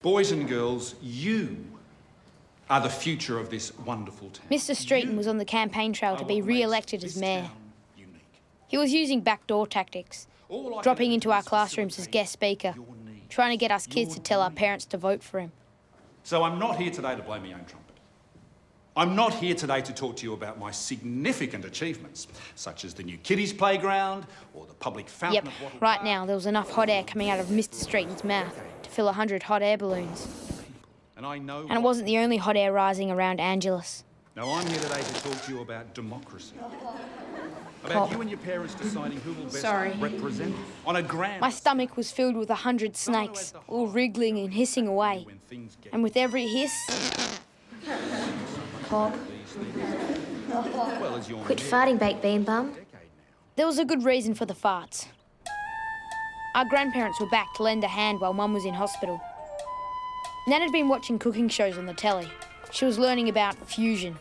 Boys and girls, you are the future of this wonderful town. Mr. Streeton was on the campaign trail to be re-elected as mayor. He was using backdoor tactics, dropping into our classrooms as guest speaker, trying to get us kids to tell our parents to vote for him. So I'm not here today to blow my own trumpet. I'm not here today to talk to you about my significant achievements, such as the new kiddies playground or the public fountain. Yep, right now there was enough hot air coming out of Mr. Streeton's mouth to fill 100 hot air balloons. And it wasn't the only hot air rising around Angelus. No, I'm here today to talk to you about democracy. About you and your parents deciding who will best represent you on a grand... My stomach was filled with 100 snakes, all wriggling and hissing away. And with every hiss... Pop. Quit farting, baked bean bum. There was a good reason for the farts. Our grandparents were back to lend a hand while Mum was in hospital. Nan had been watching cooking shows on the telly. She was learning about fusion.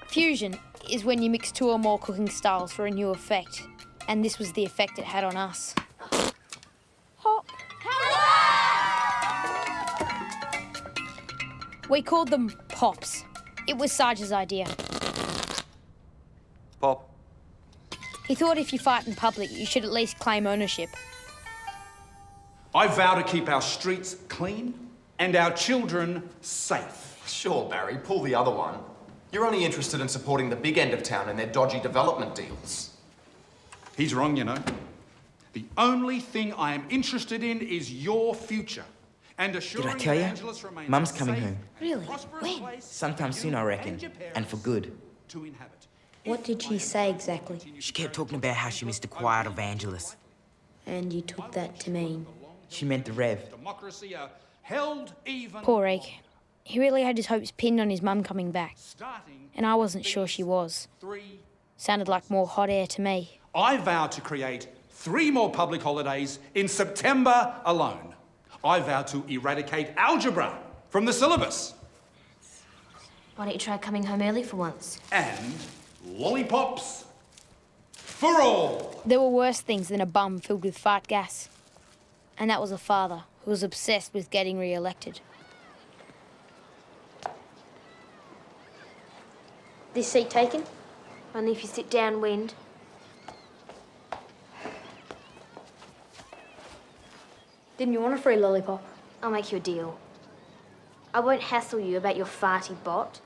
Fusion is when you mix two or more cooking styles for a new effect. And this was the effect it had on us. Hop. We called them Pops. It was Sarge's idea. Pop. He thought if you fight in public, you should at least claim ownership. I vow to keep our streets clean and our children safe. Sure, Barry, pull the other one. You're only interested in supporting the big end of town and their dodgy development deals. He's wrong, you know. The only thing I am interested in is your future. And Did I tell you? Mum's coming home. Really? When? Sometime soon, I reckon. And for good. What did she say exactly? She kept talking about how she missed the quiet of Angelus. And you took that to mean? She meant the Rev. Poor egg. He really had his hopes pinned on his mum coming back. And I wasn't sure she was. Sounded like more hot air to me. I vow to create 3 more public holidays in September alone. I vow to eradicate algebra from the syllabus. Why don't you try coming home early for once? And lollipops for all. There were worse things than a bum filled with fart gas. And that was a father who was obsessed with getting re-elected. This seat taken? Only if you sit downwind. Didn't you want a free lollipop? I'll make you a deal. I won't hassle you about your farty bot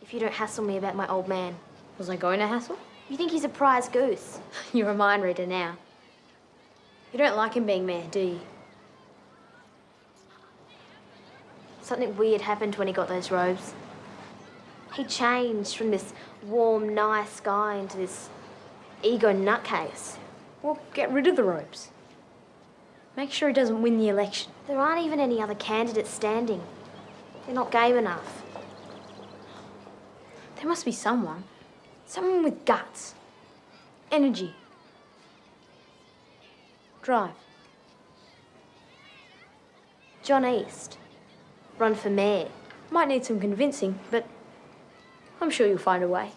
if you don't hassle me about my old man. Was I going to hassle? You think he's a prize goose? You're a mind reader now. You don't like him being mayor, do you? Something weird happened when he got those robes. He changed from this warm, nice guy into this ego nutcase. Well, get rid of the robes. Make sure he doesn't win the election. There aren't even any other candidates standing. They're not game enough. There must be someone. Someone with guts. Energy. Drive. John East. Run for mayor. Might need some convincing, but I'm sure you'll find a way.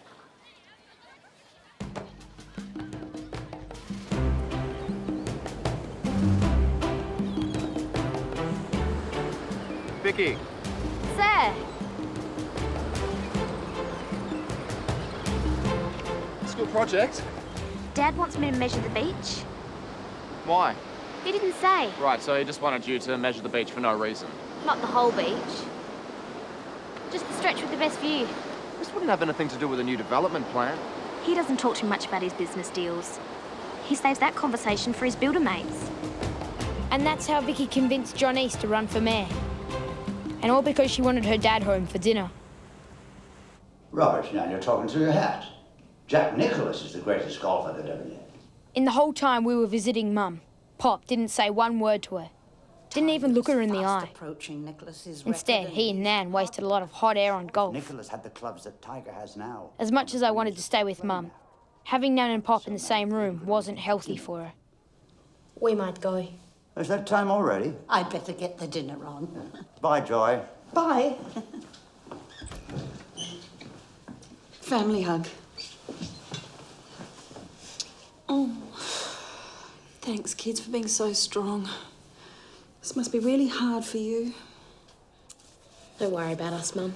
Vicky. Sir. School project? Dad wants me to measure the beach. Why? He didn't say. Right, so he just wanted you to measure the beach for no reason. Not the whole beach. Just the stretch with the best view. This wouldn't have anything to do with a new development plan. He doesn't talk too much about his business deals. He saves that conversation for his builder mates. And that's how Vicky convinced John East to run for mayor. And all because she wanted her dad home for dinner. Rubbish, now you're talking through your hat. Jack Nicklaus is the greatest golfer that ever lived. In the whole time we were visiting Mum, Pop didn't say one word to her. Didn't even look her in the eye. Instead, he and Nan wasted a lot of hot air on golf. Nicklaus had the clubs that Tiger has now. As much as I wanted to stay with Mum, having Nan and Pop in the same room wasn't healthy for her. We might go. Is that time already? I'd better get the dinner on. Bye, Joy. Bye. Family hug. Oh, thanks, kids, for being so strong. This must be really hard for you. Don't worry about us, Mum.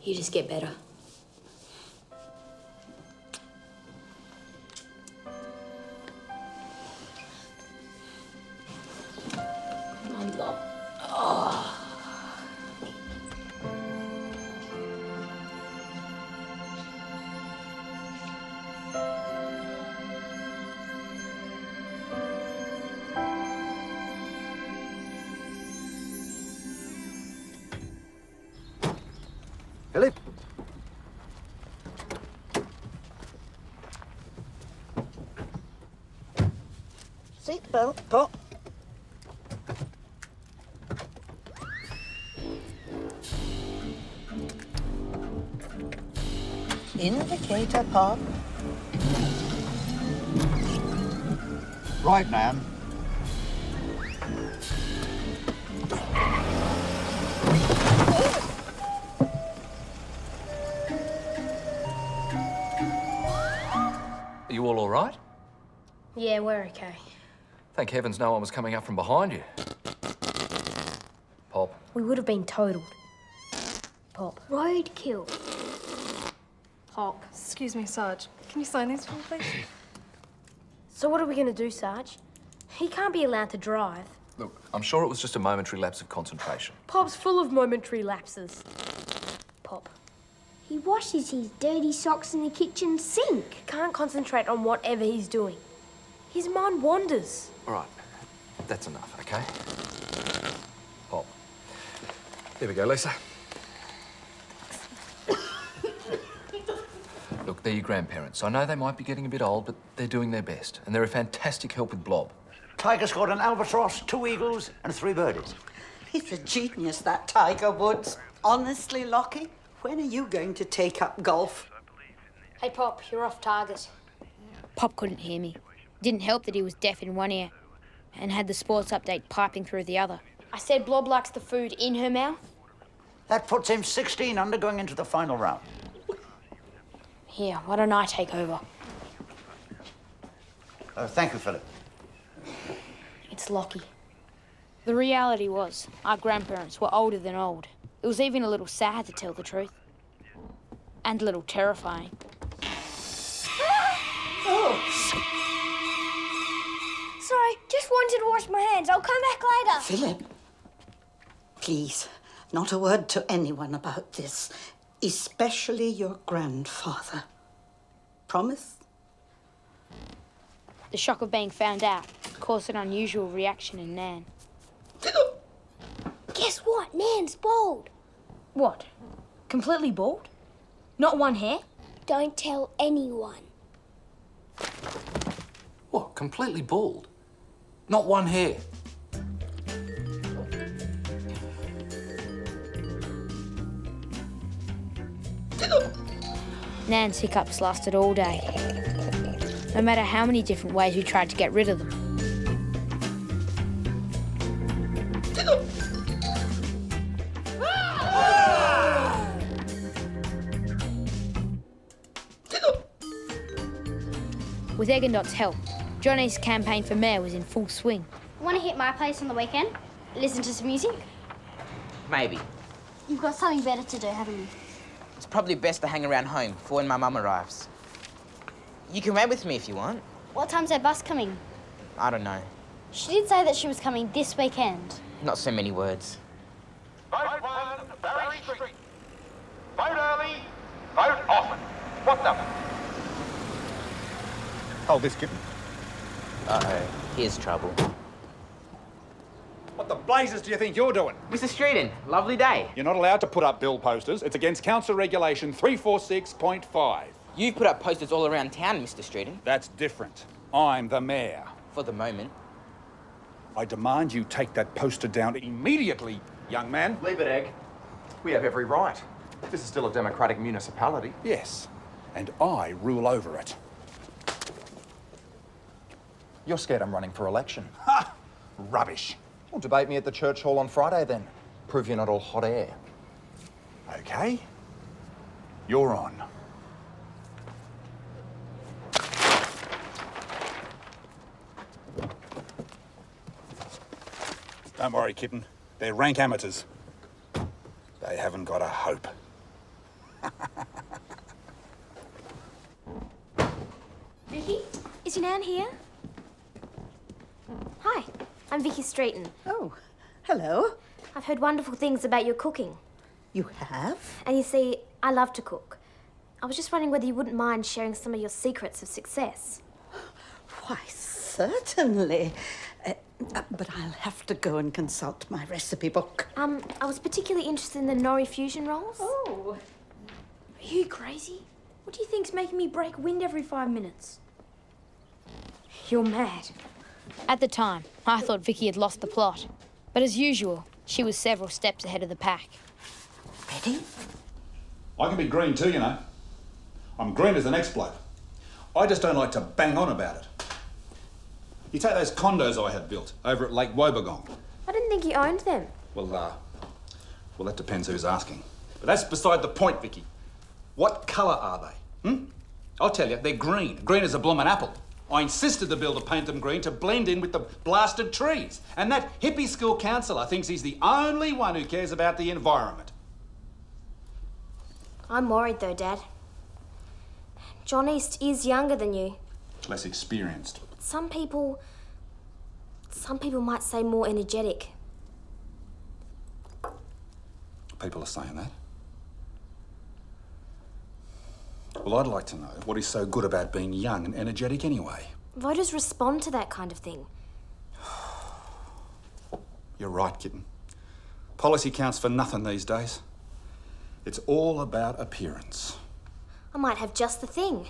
You just get better. Come on, Bob. Oh. Philip? Seatbelt, Pop. Indicator, Pop. Right, Nan. Are you all right? Yeah, we're okay. Thank heavens no one was coming up from behind you. Pop. We would have been totaled. Pop. Roadkill. Pop. Excuse me, Sarge. Can you sign these for me, please? So what are we going to do, Sarge? He can't be allowed to drive. Look, I'm sure it was just a momentary lapse of concentration. Pop's full of momentary lapses. Pop. He washes his dirty socks in the kitchen sink. Can't concentrate on whatever he's doing. His mind wanders. All right, that's enough, okay? Pop. Here we go, Lisa. Look, they're your grandparents. I know they might be getting a bit old, but they're doing their best. And they're a fantastic help with Blob. Tiger's got an albatross, 2 eagles, and 3 birdies. He's a genius, that Tiger Woods. Honestly, Lockie, when are you going to take up golf? Hey, Pop, you're off target. Pop couldn't hear me. Didn't help that he was deaf in one ear and had the sports update piping through the other. I said Blob likes the food in her mouth. That puts him 16 under going into the final round. Here, why don't I take over? Thank you, Philip. It's Lockie. The reality was, our grandparents were older than old. It was even a little sad, to tell the truth. And a little terrifying. Sorry, just wanted to wash my hands. I'll come back later. Philip, please, not a word to anyone about this, especially your grandfather. Promise? The shock of being found out caused an unusual reaction in Nan. Guess what? Nan's bald. What? Completely bald? Not one hair? Don't tell anyone. What, completely bald? Not one hair? Nan's hiccups lasted all day. No matter how many different ways we tried to get rid of them. With Egg and Dot's help, Johnny's campaign for mayor was in full swing. Want to hit my place on the weekend? Listen to some music? Maybe. You've got something better to do, haven't you? It's probably best to hang around home for when my mum arrives. You can ride with me if you want. What time's that bus coming? I don't know. She did say that she was coming this weekend. Not so many words. Vote 1, Barry Street. Vote early, vote often. What the? Hold this, kitten. Uh-oh, here's trouble. What the blazes do you think you're doing? Mr. Streeton, lovely day. You're not allowed to put up bill posters. It's against Council Regulation 346.5. You've put up posters all around town, Mr. Streeton. That's different. I'm the mayor. For the moment. I demand you take that poster down immediately, young man. Leave it, Egg. We have every right. This is still a democratic municipality. Yes, and I rule over it. You're scared I'm running for election. Ha! Rubbish. Well, debate me at the church hall on Friday, then. Prove you're not all hot air. Okay. You're on. Don't worry, kitten. They're rank amateurs. They haven't got a hope. Vicky, is your nan here? Hi, I'm Vicky Streeton. Oh, hello. I've heard wonderful things about your cooking. You have? And you see, I love to cook. I was just wondering whether you wouldn't mind sharing some of your secrets of success. Why, certainly. But I'll have to go and consult my recipe book. I was particularly interested in the nori fusion rolls. Oh. Are you crazy? What do you think's making me break wind every 5 minutes? You're mad. At the time, I thought Vicky had lost the plot. But as usual, she was several steps ahead of the pack. Ready? I can be green too, you know. I'm green as the next bloke. I just don't like to bang on about it. You take those condos I had built over at Lake Wobbegong. I didn't think you owned them. Well, that depends who's asking. But that's beside the point, Vicky. What colour are they? I'll tell you, they're green. Green as a bloomin' apple. I insisted the builder paint them green to blend in with the blasted trees. And that hippie school counsellor thinks he's the only one who cares about the environment. I'm worried though, Dad. John East is younger than you. Less experienced. Some people might say more energetic. People are saying that. Well, I'd like to know what is so good about being young and energetic anyway. Voters respond to that kind of thing. You're right, kitten. Policy counts for nothing these days. It's all about appearance. I might have just the thing.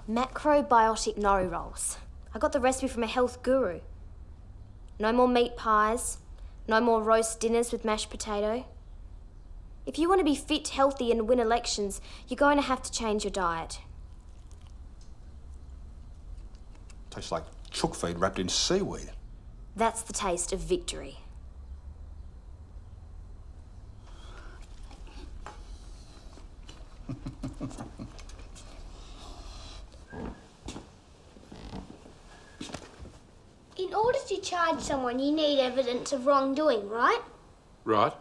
Macrobiotic nori rolls. I got the recipe from a health guru. No more meat pies, no more roast dinners with mashed potato. If you want to be fit, healthy and win elections, you're going to have to change your diet. Tastes like chook feed wrapped in seaweed. That's the taste of victory. In order to charge someone, you need evidence of wrongdoing, right? Right.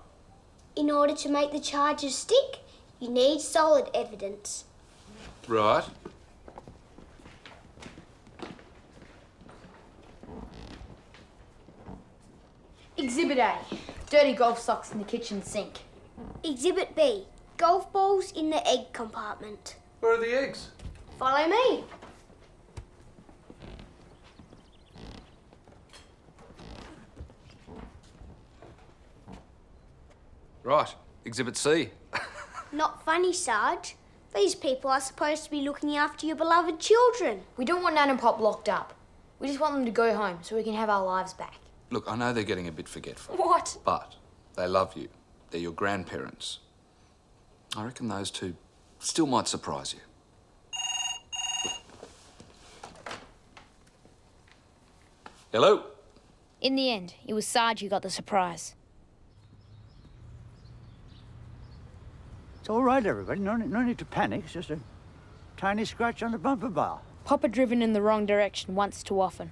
In order to make the charges stick, you need solid evidence. Right. Exhibit A. Dirty golf socks in the kitchen sink. Exhibit B. Golf balls in the egg compartment. Where are the eggs? Follow me. Right. Exhibit C. Not funny, Sarge. These people are supposed to be looking after your beloved children. We don't want Nan and Pop locked up. We just want them to go home so we can have our lives back. Look, I know they're getting a bit forgetful. What? But they love you. They're your grandparents. I reckon those two still might surprise you. Hello? In the end, it was Sarge who got the surprise. It's all right, everybody. No need to panic. It's just a tiny scratch on the bumper bar. Pop had driven in the wrong direction once too often.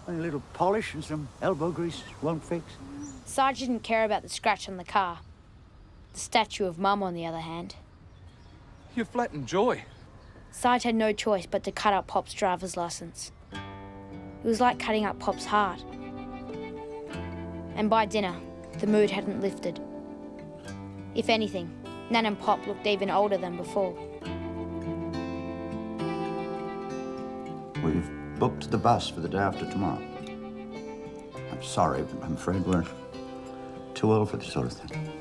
Only a little polish and some elbow grease won't fix. Sarge didn't care about the scratch on the car. The statue of Mum, on the other hand. You're flattened Joy. Sarge had no choice but to cut up Pop's driver's license. It was like cutting up Pop's heart. And by dinner, the mood hadn't lifted. If anything, Nan and Pop looked even older than before. We've booked the bus for the day after tomorrow. I'm sorry, but I'm afraid we're too old for this sort of thing.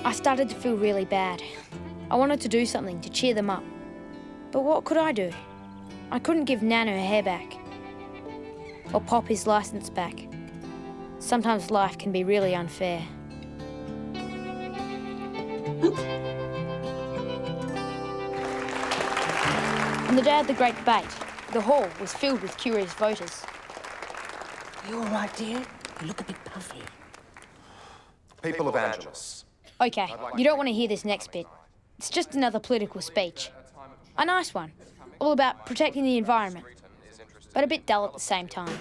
I started to feel really bad. I wanted to do something to cheer them up. But what could I do? I couldn't give Nan her hair back. Or Pop his licence back. Sometimes life can be really unfair. On the day of the great debate, the hall was filled with curious voters. You all right, dear? You look a bit puffy. People evangelists. Okay, you don't want to hear this next bit. It's just another political speech. A nice one, all about protecting the environment, but a bit dull at the same time.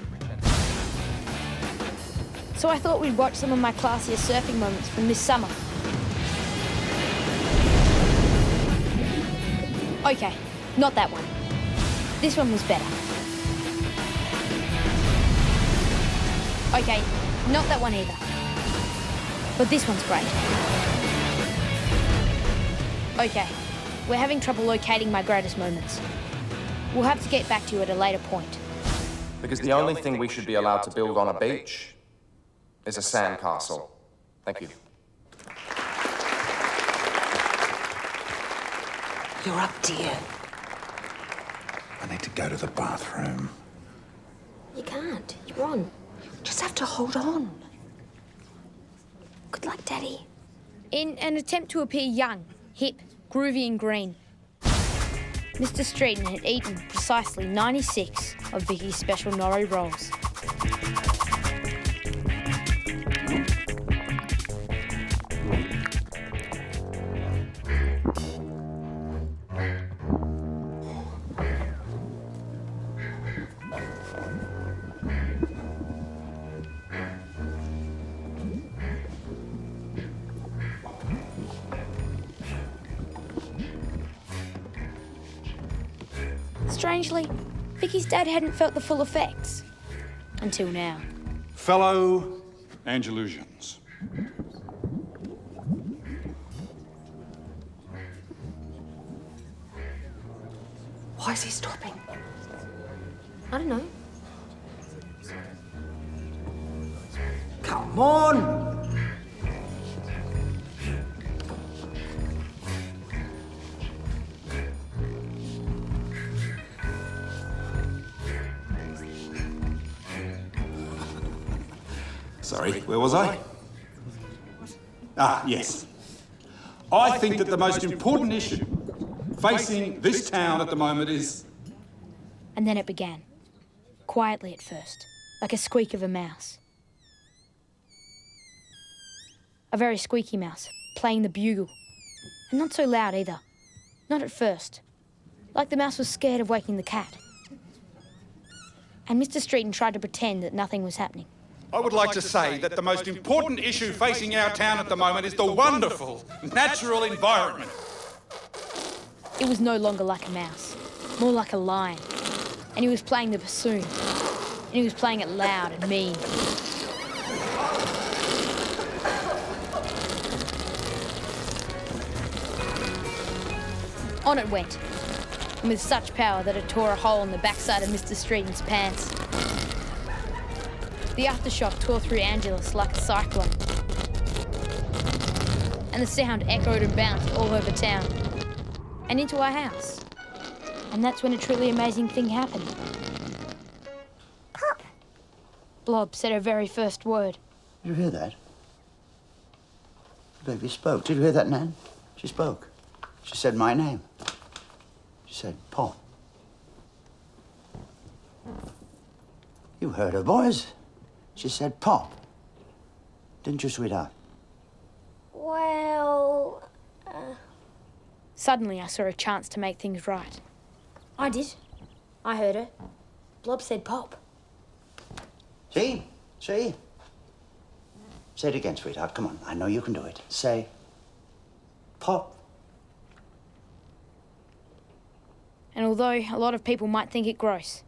So I thought we'd watch some of my classier surfing moments from this summer. Okay, not that one. This one was better. Okay, not that one either. But this one's great. Okay, we're having trouble locating my greatest moments. We'll have to get back to you at a later point. Because the only thing we should be allowed to build on a beach is a sandcastle. Thank you. You're up, dear. I need to go to the bathroom. You can't. You're on. Just have to hold on. Good luck, Daddy. In an attempt to appear young, hip, groovy and green, Mr. Streeton had eaten precisely 96 of Vicky's special nori rolls. Strangely, Vicky's dad hadn't felt the full effects. Until now. Fellow Andalusians. Why is he stopping? I don't know. Come on! Sorry, where was I? Ah, yes. I think that the most important issue facing this town at the moment is... And then it began. Quietly at first, like a squeak of a mouse. A very squeaky mouse, playing the bugle. And not so loud either. Not at first. Like the mouse was scared of waking the cat. And Mr. Streeton tried to pretend that nothing was happening. I would like to say that the most important issue facing our town at the moment is the wonderful natural environment. It was no longer like a mouse, more like a lion. And he was playing the bassoon. And he was playing it loud and mean. On it went, and with such power that it tore a hole in the backside of Mr. Streeton's pants. The aftershock tore through Angelus like a cyclone. And the sound echoed and bounced all over town. And into our house. And that's when a truly amazing thing happened. Pop! Blob said her very first word. Did you hear that? The baby spoke. Did you hear that, Nan? She spoke. She said my name. She said, Pop. You heard her, boys. She said, Pop. Didn't you, sweetheart? Well... Suddenly I saw a chance to make things right. I did. I heard her. Blob said Pop. See? See? Say it again, sweetheart. Come on. I know you can do it. Say, Pop. And although a lot of people might think it gross,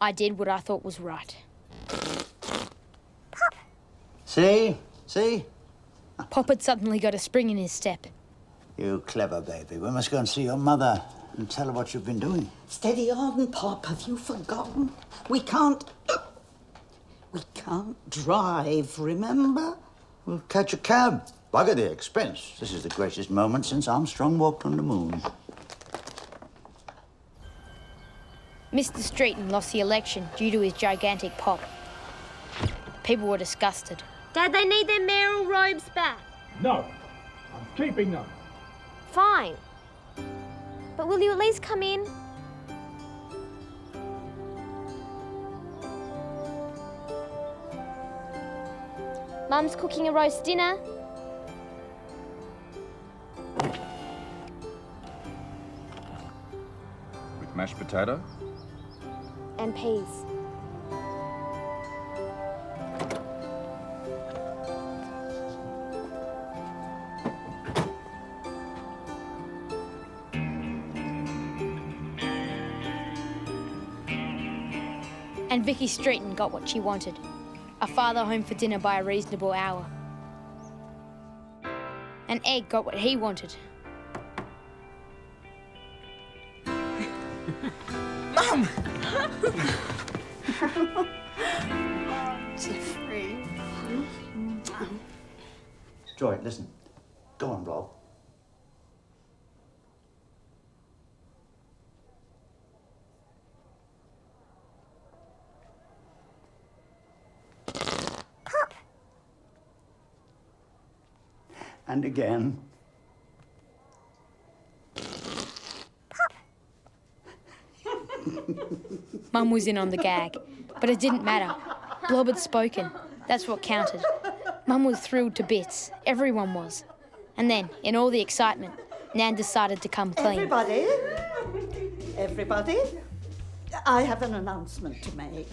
I did what I thought was right. Pop! See? See? Pop had suddenly got a spring in his step. You clever baby. We must go and see your mother and tell her what you've been doing. Steady on, Pop. Have you forgotten? We can't drive, remember? We'll catch a cab. Bugger the expense. This is the greatest moment since Armstrong walked on the moon. Mr. Streeton lost the election due to his gigantic pop. People were disgusted. Dad, they need their mayoral robes back. No, I'm keeping them. Fine. But will you at least come in? Mum's cooking a roast dinner. Mashed potato? And peas. And Vicky Streeton got what she wanted. A father home for dinner by a reasonable hour. And Egg got what he wanted. Mum! Jeffrey. Joy, listen. Go on, Rob. And again. Mum was in on the gag, but it didn't matter. Blob had spoken. That's what counted. Mum was thrilled to bits. Everyone was. And then, in all the excitement, Nan decided to come clean. Everybody, I have an announcement to make.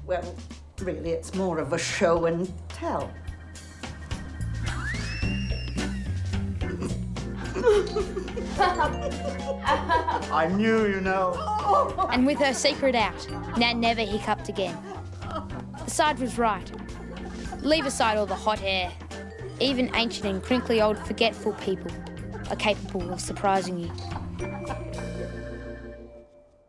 Well, really, it's more of a show and tell. I knew, you know. And with her secret out, Nan never hiccuped again. The Sarge was right. Leave aside all the hot air. Even ancient and crinkly old forgetful people are capable of surprising you.